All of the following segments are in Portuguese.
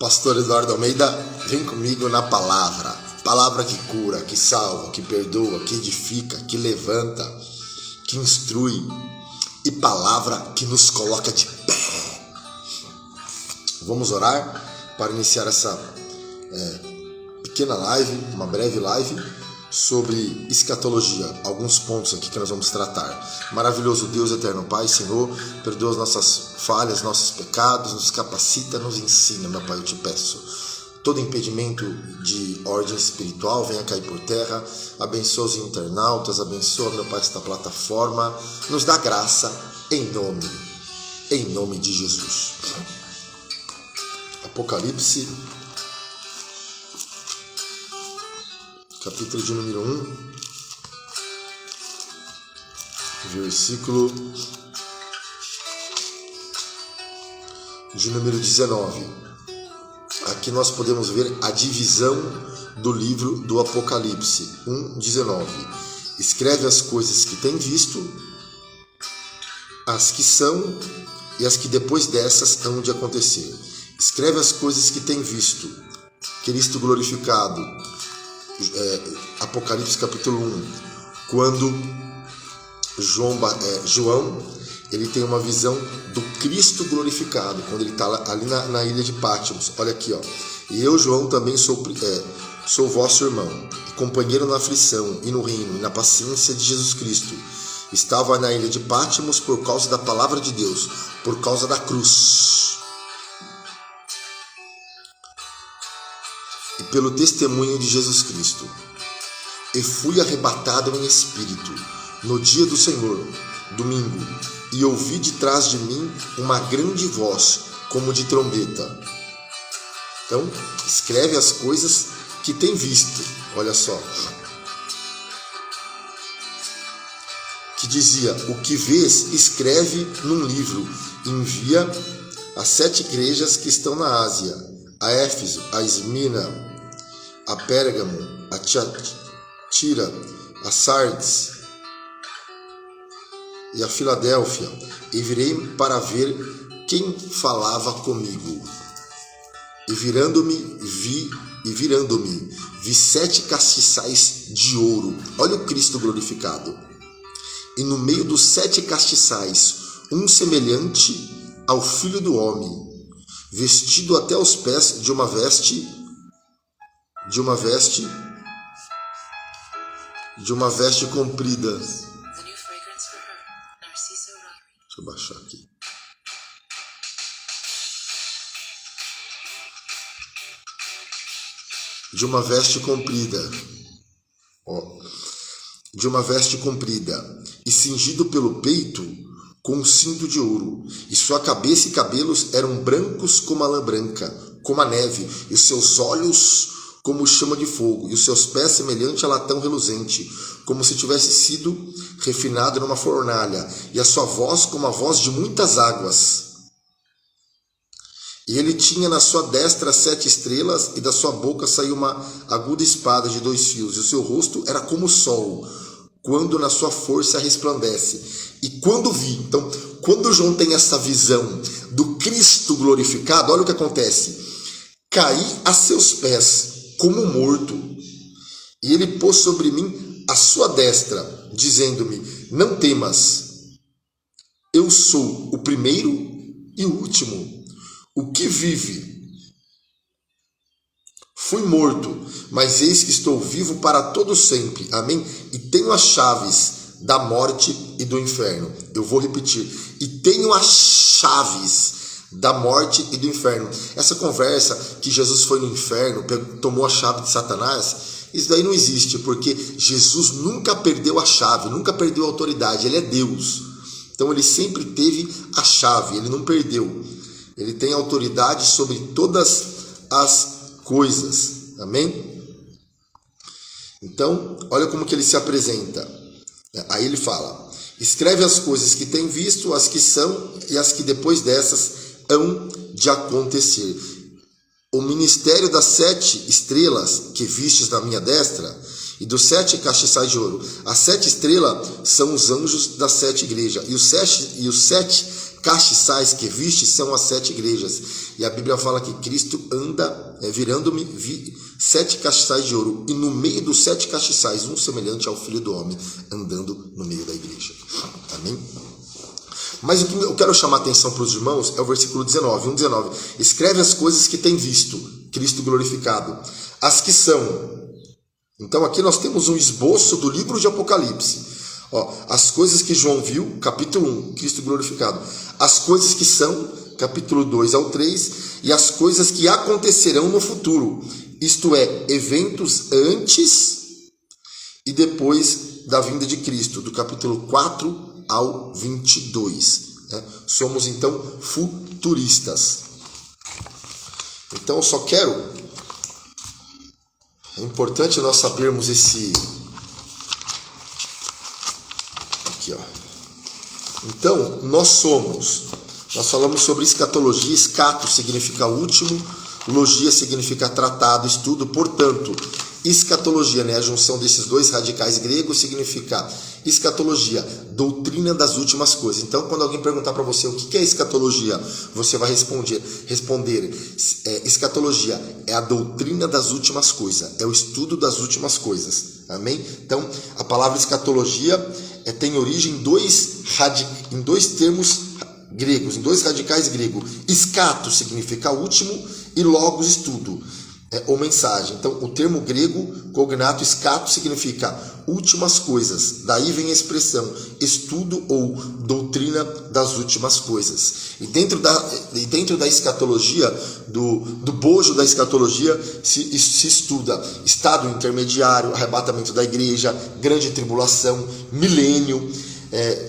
Pastor Eduardo Almeida, vem comigo na palavra. Palavra que cura, que salva, que perdoa, que edifica, que levanta, que instrui. E palavra que nos coloca de pé. Vamos orar para iniciar essa pequena live, uma breve live sobre escatologia. Alguns pontos aqui que nós vamos tratar. Maravilhoso Deus, eterno Pai, Senhor, perdoa as nossas falhas, nossos pecados, nos capacita, nos ensina, meu Pai, eu te peço. Todo impedimento de ordem espiritual venha cair por terra. Abençoa os internautas, abençoa, meu Pai, esta plataforma. Nos dá graça em nome de Jesus. Apocalipse, capítulo de número 1, versículo de número 19. Aqui nós podemos ver a divisão do livro do Apocalipse. 1:19. Escreve as coisas que tem visto, as que são e as que depois dessas hão de acontecer. Escreve as coisas que tem visto, Cristo glorificado. Apocalipse capítulo 1, quando João ele tem uma visão do Cristo glorificado, quando ele está ali na ilha de Patmos. Olha aqui, ó. E eu, João, também sou vosso irmão, e companheiro na aflição e no reino e na paciência de Jesus Cristo. Estava na ilha de Patmos por causa da palavra de Deus, por causa da cruz, e pelo testemunho de Jesus Cristo. E fui arrebatado em espírito no dia do Senhor, domingo, e ouvi de trás de mim uma grande voz, como de trombeta. Então, escreve as coisas que tem visto. Olha só. Que dizia: o que vês, escreve num livro, envia às 7 igrejas que estão na Ásia, a Éfeso, a Esmina, a Pérgamo, a Tiatira, a Sardes e a Filadélfia. E virei para ver quem falava comigo. E virando-me, vi 7 castiçais de ouro. Olha o Cristo glorificado. E no meio dos 7 castiçais, um semelhante ao Filho do Homem, vestido até os pés de uma veste comprida. Deixa eu baixar aqui. De uma veste comprida. De uma veste comprida, e cingido pelo peito com um cinto de ouro, e sua cabeça e cabelos eram brancos como a lã branca, como a neve, e os seus olhos como chama de fogo, e os seus pés semelhante a latão reluzente, como se tivesse sido refinado numa fornalha, e a sua voz como a voz de muitas águas. E ele tinha na sua destra 7 estrelas, e da sua boca saiu uma aguda espada de 2 fios, e o seu rosto era como o sol, quando na sua força resplandece. E quando João tem essa visão do Cristo glorificado, olha o que acontece. Caí a seus pés como morto, e ele pôs sobre mim a sua destra, dizendo-me: não temas, eu sou o primeiro e o último, o que vive. Fui morto, mas eis que estou vivo para todo sempre. Amém? E tenho as chaves da morte e do inferno. Eu vou repetir. E tenho as chaves da morte e do inferno. Essa conversa que Jesus foi no inferno, tomou a chave de Satanás, isso daí não existe, porque Jesus nunca perdeu a chave, nunca perdeu a autoridade. Ele é Deus. Então ele sempre teve a chave, ele não perdeu. Ele tem autoridade sobre todas as coisas. Amém? Então, olha como que ele se apresenta. Aí ele fala: escreve as coisas que tem visto, as que são e as que depois dessas hão de acontecer. O ministério das 7 estrelas que vistes na minha destra e dos 7 castiçais de ouro. As 7 estrelas são os anjos das 7 igrejas, e os 7 castiçais que viste são as 7 igrejas. E a Bíblia fala que Cristo anda virando-me, vi 7 castiçais de ouro, e no meio dos 7 castiçais, um semelhante ao Filho do Homem, andando no meio da igreja. Amém? Mas o que eu quero chamar a atenção para os irmãos é o versículo 19, 1,19. Escreve as coisas que tem visto, Cristo glorificado, as que são. Então aqui nós temos um esboço do livro de Apocalipse. As coisas que João viu, capítulo 1, Cristo glorificado. As coisas que são, capítulo 2 ao 3, e as coisas que acontecerão no futuro. Isto é, eventos antes e depois da vinda de Cristo, do capítulo 4 ao 22. Somos então futuristas. Então eu só quero... É importante nós sabermos esse... Aqui, Então, nós falamos sobre escatologia. Escato significa último, logia significa tratado, estudo. Portanto, escatologia, a junção desses dois radicais gregos, significa escatologia, doutrina das últimas coisas. Então, quando alguém perguntar para você o que é escatologia, você vai responder, escatologia é a doutrina das últimas coisas, é o estudo das últimas coisas. Amém? Então, a palavra escatologia tem origem em dois termos gregos, em dois radicais gregos. Escato significa último e logos, estudo, ou mensagem. Então, o termo grego, cognato, escato, significa últimas coisas. Daí vem a expressão estudo ou doutrina das últimas coisas. E dentro da escatologia, do bojo da escatologia, se estuda estado intermediário, arrebatamento da igreja, grande tribulação, milênio,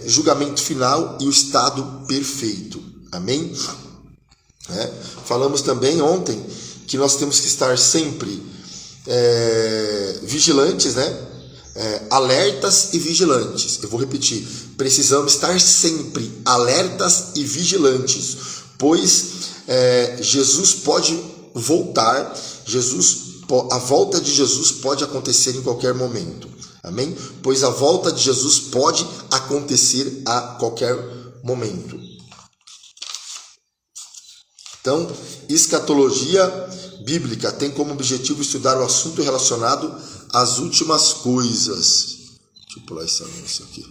julgamento final e o estado perfeito. Amém? Falamos também ontem que nós temos que estar sempre vigilantes, alertas e vigilantes. Eu vou repetir, precisamos estar sempre alertas e vigilantes, pois Jesus pode voltar, a volta de Jesus pode acontecer em qualquer momento. Amém? Pois a volta de Jesus pode acontecer a qualquer momento. Então, escatologia bíblica tem como objetivo estudar o assunto relacionado às últimas coisas. Deixa eu pular esse anúncio aqui.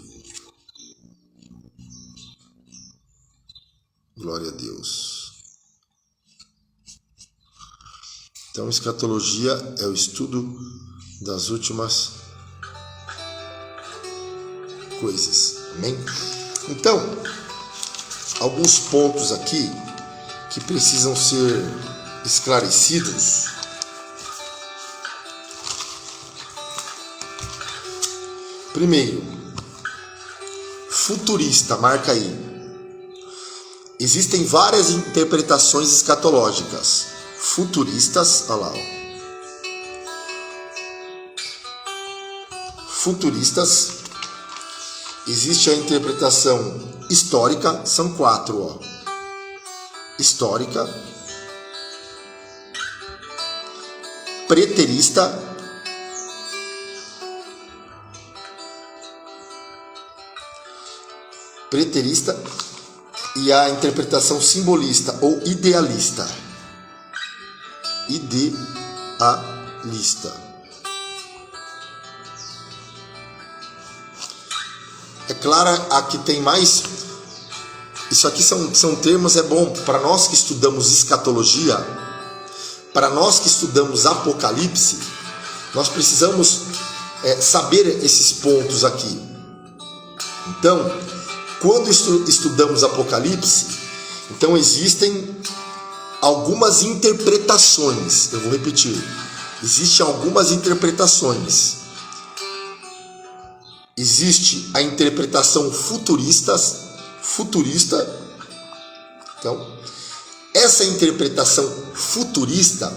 Glória a Deus. Então, escatologia é o estudo das últimas coisas. Amém? Então, alguns pontos aqui que precisam ser esclarecidos. Primeiro, futurista, marca aí. Existem várias interpretações escatológicas. Futuristas, olha lá. Futuristas. Existe a interpretação histórica, são 4, Histórica, preterista, e a interpretação simbolista ou idealista. É claro, aqui tem mais. Isso aqui são termos, é bom para nós que estudamos escatologia, para nós que estudamos Apocalipse, nós precisamos saber esses pontos aqui. Então, quando estudamos Apocalipse, então existem algumas interpretações. Eu vou repetir. Existem algumas interpretações. Existe a interpretação futurista. Então, essa interpretação futurista,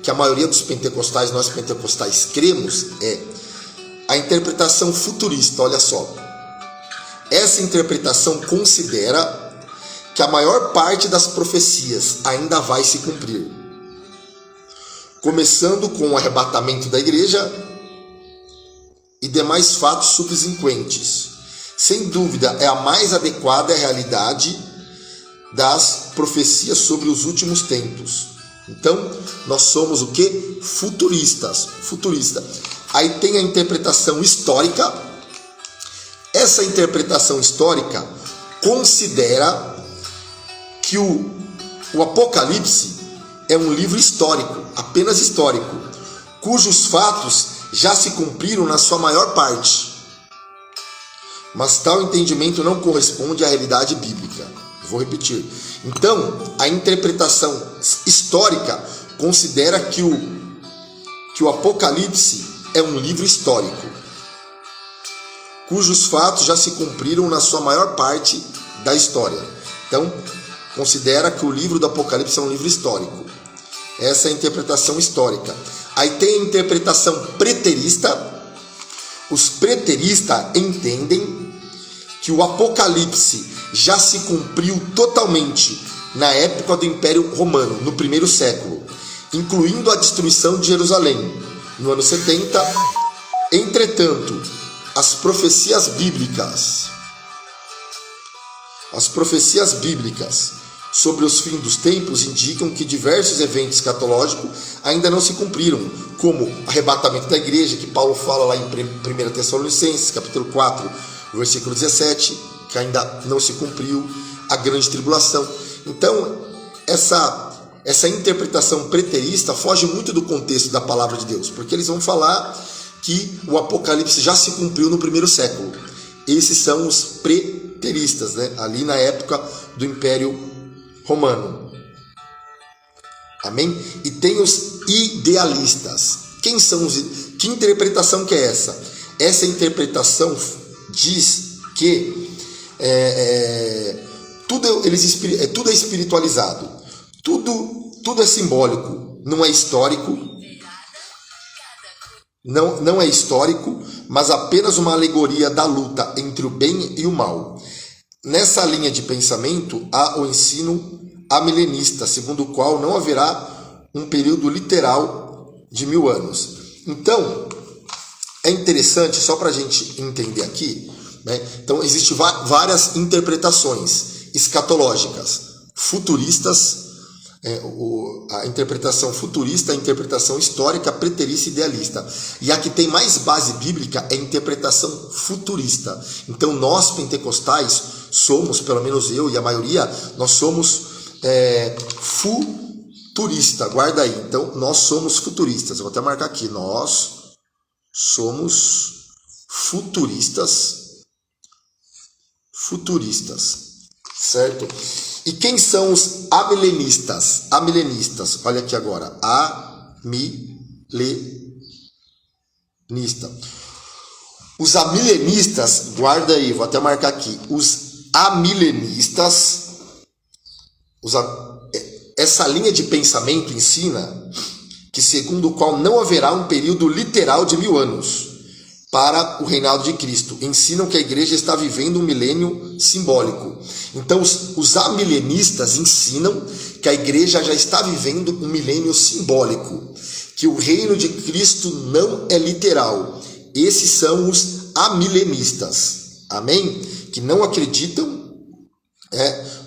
que a maioria dos pentecostais, nós pentecostais cremos, é a interpretação futurista. Olha só. Essa interpretação considera que a maior parte das profecias ainda vai se cumprir, começando com o arrebatamento da igreja e demais fatos subsequentes. Sem dúvida, é a mais adequada à realidade das profecias sobre os últimos tempos. Então, nós somos o que? Futurista. Aí tem a interpretação histórica. Essa interpretação histórica considera que o Apocalipse é um livro histórico, apenas histórico, cujos fatos já se cumpriram na sua maior parte. Mas tal entendimento não corresponde à realidade bíblica. Vou repetir. Então, a interpretação histórica considera que o Apocalipse é um livro histórico, cujos fatos já se cumpriram na sua maior parte da história. Então, considera que o livro do Apocalipse é um livro histórico. Essa é a interpretação histórica. Aí tem a interpretação preterista. Os preteristas entendem que o Apocalipse já se cumpriu totalmente na época do Império Romano, no primeiro século, incluindo a destruição de Jerusalém, no ano 70. Entretanto, as profecias bíblicas sobre os fins dos tempos indicam que diversos eventos escatológicos ainda não se cumpriram, como arrebatamento da igreja, que Paulo fala lá em 1 Tessalonicenses, capítulo 4, versículo 17, que ainda não se cumpriu, a grande tribulação. Então, essa interpretação preterista foge muito do contexto da palavra de Deus, porque eles vão falar que o Apocalipse já se cumpriu no primeiro século. Esses são os preteristas, né? Ali na época do Império Romano. Amém? E tem os idealistas. Quem são os? Que interpretação que é essa? Essa interpretação diz que tudo é espiritualizado, tudo é simbólico, não é histórico, não é histórico, mas apenas uma alegoria da luta entre o bem e o mal. Nessa linha de pensamento há o ensino amilenista, segundo o qual não haverá um período literal de 1000 anos. Então, é interessante, só para a gente entender aqui, né? Então, existem várias interpretações escatológicas, futuristas, a interpretação futurista, a interpretação histórica, preterista e idealista. E a que tem mais base bíblica é a interpretação futurista. Então, nós pentecostais somos, pelo menos eu e a maioria, nós somos futurista. Guarda aí. Então, nós somos futuristas. Eu vou até marcar aqui. Nós somos futuristas. Certo? E quem são os amilenistas? Olha aqui agora. Amilenista. Os amilenistas, guarda aí, vou até marcar aqui. Os amilenistas, essa linha de pensamento ensina que, segundo o qual não haverá um período literal de 1000 anos para o reinado de Cristo. Ensinam que a igreja está vivendo um milênio simbólico. Então, os amilenistas ensinam que a igreja já está vivendo um milênio simbólico, que o reino de Cristo não é literal. Esses são os amilenistas, amém? Que não acreditam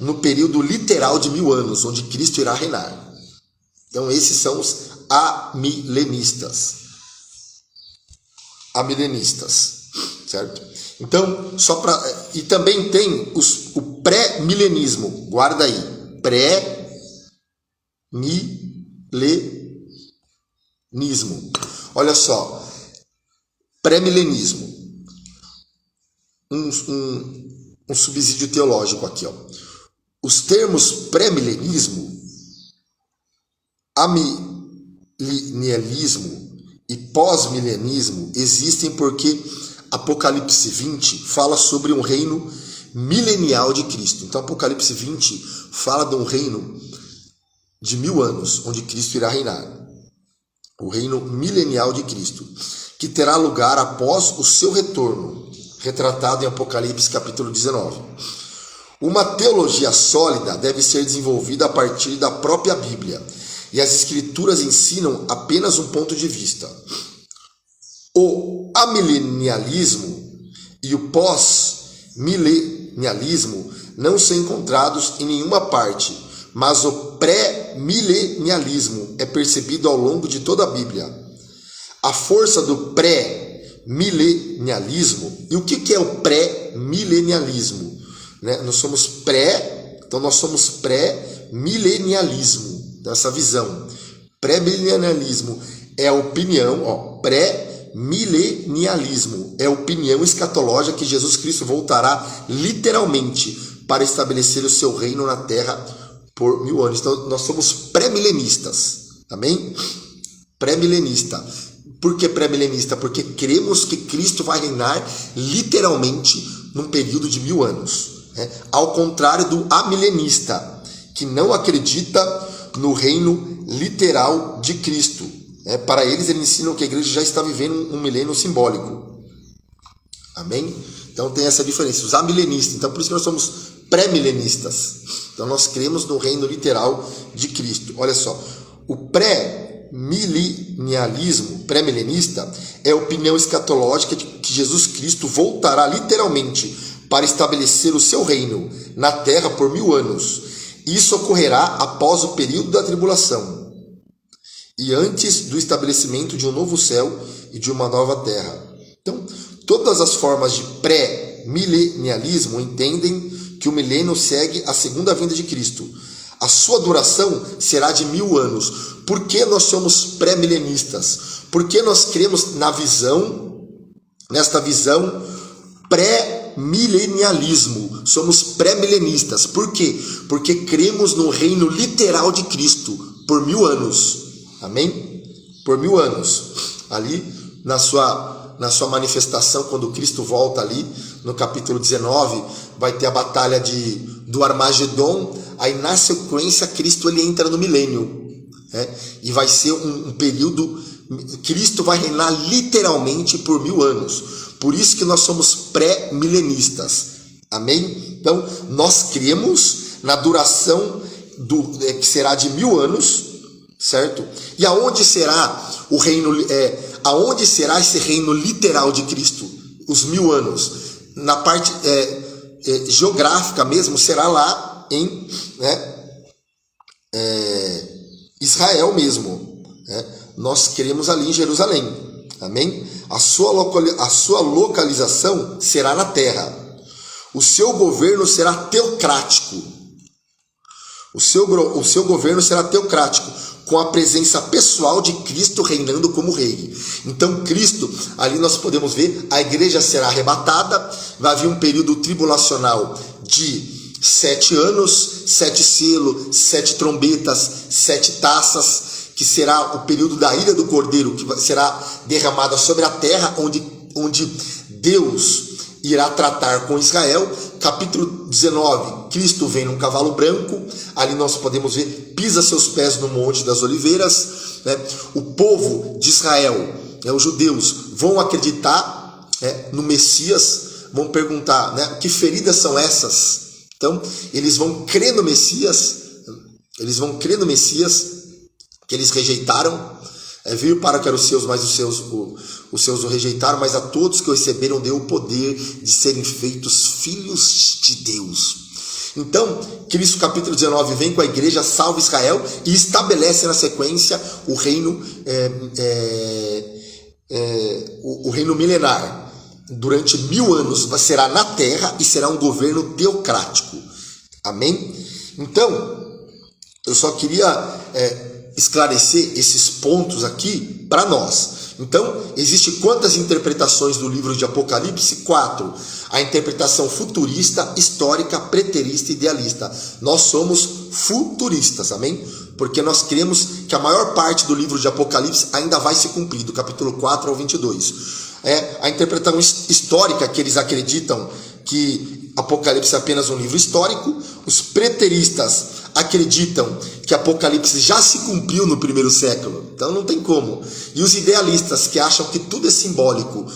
no período literal de 1000 anos, onde Cristo irá reinar. Então, esses são os amilenistas, certo? Então, e também tem o pré-milenismo, guarda aí, pré-milenismo. Olha só, pré-milenismo, um subsídio teológico aqui, ó. Os termos pré-milenismo, amilenialismo e pós-milenismo existem porque Apocalipse 20 fala sobre um reino milenial de Cristo. Então, Apocalipse 20 fala de um reino de 1000 anos, onde Cristo irá reinar. O reino milenial de Cristo, que terá lugar após o seu retorno, retratado em Apocalipse capítulo 19. Uma teologia sólida deve ser desenvolvida a partir da própria Bíblia, e as Escrituras ensinam apenas um ponto de vista. O amilenialismo e o pós-milenialismo não são encontrados em nenhuma parte, mas o pré-milenialismo é percebido ao longo de toda a Bíblia. A força do pré-milenialismo, e o que é o pré-milenialismo? Né? Nós somos pré-milenialismo, essa visão. Pré-milenialismo é a opinião, pré-milenialismo é a opinião escatológica que Jesus Cristo voltará literalmente para estabelecer o seu reino na terra por 1000 anos. Então nós somos pré-milenistas, amém? Pré-milenista. Por que pré-milenista? Porque cremos que Cristo vai reinar literalmente num período de 1000 anos. Né? Ao contrário do amilenista, que não acredita no reino literal de Cristo. Para eles ensinam que a igreja já está vivendo um milênio simbólico. Amém? Então tem essa diferença. Os amilenistas, então por isso que nós somos pré-milenistas. Então nós cremos no reino literal de Cristo. Olha só, o pré-milenialismo, pré-milenista, é a opinião escatológica de que Jesus Cristo voltará literalmente para estabelecer o seu reino na terra por 1000 anos. Isso ocorrerá após o período da tribulação e antes do estabelecimento de um novo céu e de uma nova terra. Então, todas as formas de pré-milenialismo entendem que o milênio segue a segunda vinda de Cristo. A sua duração será de 1000 anos. Por que nós somos pré-milenistas? Porque nós cremos nesta visão pré-milenialismo. Somos pré-milenistas. Por quê? Porque cremos no reino literal de Cristo por 1000 anos. Amém? Por 1000 anos. Ali, na sua manifestação, quando Cristo volta ali, no capítulo 19, vai ter a batalha do Armagedon. Aí, na sequência, Cristo ele entra no milênio. E vai ser um período... Cristo vai reinar literalmente por 1000 anos. Por isso que nós somos pré-milenistas. Amém? Então, nós cremos na duração que será de 1000 anos, certo? E aonde será o reino? Aonde será esse reino literal de Cristo? Os 1000 anos. Na parte geográfica mesmo, será lá em Israel mesmo. Nós cremos ali em Jerusalém. Amém? A sua localização será na terra. O seu governo será teocrático. O seu governo será teocrático, com a presença pessoal de Cristo reinando como rei. Então Cristo, ali nós podemos ver, a igreja será arrebatada, vai haver um período tribulacional de 7 anos, 7 selos, 7 trombetas, 7 taças, que será o período da ira do Cordeiro, que será derramada sobre a terra, onde Deus irá tratar com Israel. Capítulo 19, Cristo vem num cavalo branco, ali nós podemos ver, pisa seus pés no Monte das Oliveiras. O povo de Israel, os judeus, vão acreditar no Messias, vão perguntar, que feridas são essas? Então, eles vão crer no Messias, que eles rejeitaram. Veio para que eram os seus, mas os seus o rejeitaram, mas a todos que o receberam deu o poder de serem feitos filhos de Deus. Então, Cristo capítulo 19 vem com a igreja, salva Israel e estabelece na sequência o reino milenar. Durante 1000 anos será na terra e será um governo teocrático. Amém? Então, eu só queria esclarecer esses pontos aqui para nós. Então, existe quantas interpretações do livro de Apocalipse? 4. A interpretação futurista, histórica, preterista e idealista. Nós somos futuristas, amém? Porque nós cremos que a maior parte do livro de Apocalipse ainda vai se cumprir, do capítulo 4 ao 22. A interpretação histórica, que eles acreditam que Apocalipse é apenas um livro histórico. Os preteristas acreditam que Apocalipse já se cumpriu no primeiro século, então não tem como. E os idealistas, que acham que tudo é simbólico,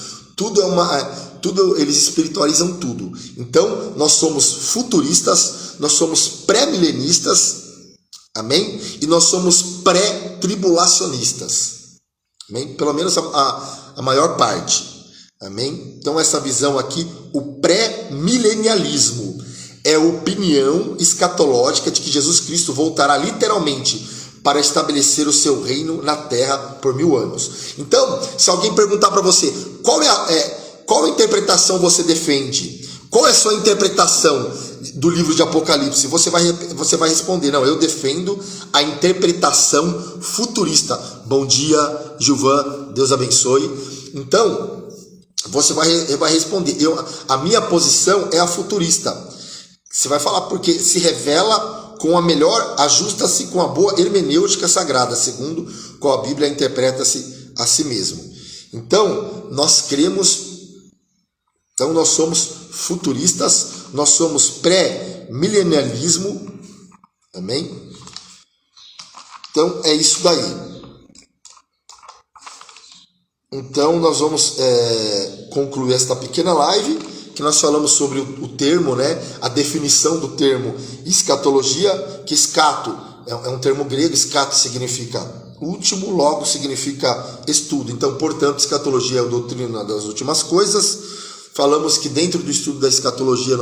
eles espiritualizam tudo. Então nós somos futuristas, nós somos pré-milenistas, amém? E nós somos pré-tribulacionistas, amém? Pelo menos a maior parte, amém? Então essa visão aqui, o pré-milenialismo, é a opinião escatológica de que Jesus Cristo voltará literalmente para estabelecer o seu reino na terra por 1000 anos. Então, se alguém perguntar para você, qual interpretação você defende? Qual é a sua interpretação do livro de Apocalipse? Você vai responder, não, eu defendo a interpretação futurista. Bom dia, Gilvan, Deus abençoe. Então, você vai responder, a minha posição é a futurista. Você vai falar porque se revela com a melhor, ajusta-se com a boa hermenêutica sagrada, segundo qual a Bíblia interpreta-se a si mesmo. Então, nós somos futuristas, nós somos pré-milenialismo, amém? Então, é isso daí. Então, nós vamos concluir esta pequena live, que nós falamos sobre o termo, né? A definição do termo escatologia, que escato é um termo grego, escato significa último, logo significa estudo. Então, portanto, escatologia é a doutrina das últimas coisas. Falamos que dentro do estudo da escatologia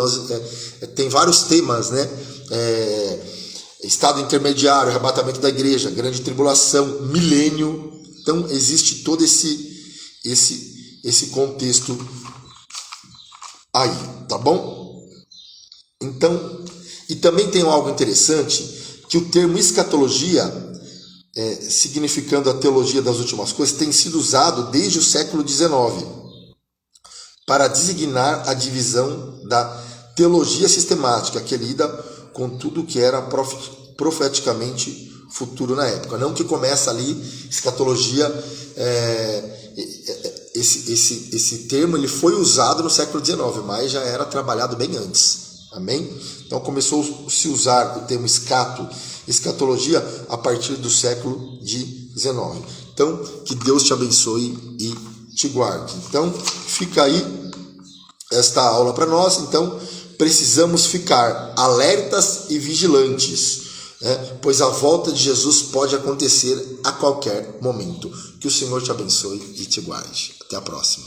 tem vários temas, né? Estado intermediário, arrebatamento da igreja, grande tribulação, milênio. Então, existe todo esse contexto aí, tá bom? Então, e também tem algo interessante, que o termo escatologia, significando a teologia das últimas coisas, tem sido usado desde o século XIX para designar a divisão da teologia sistemática, que lida com tudo que era profeticamente futuro na época. Não que começa ali, escatologia, esse termo ele foi usado no século XIX, mas já era trabalhado bem antes. Amém? Então começou a se usar o termo escatologia a partir do século XIX. Então, que Deus te abençoe e te guarde. Então, fica aí esta aula para nós. Então, precisamos ficar alertas e vigilantes, né? Pois a volta de Jesus pode acontecer a qualquer momento. Que o Senhor te abençoe e te guarde. Até a próxima.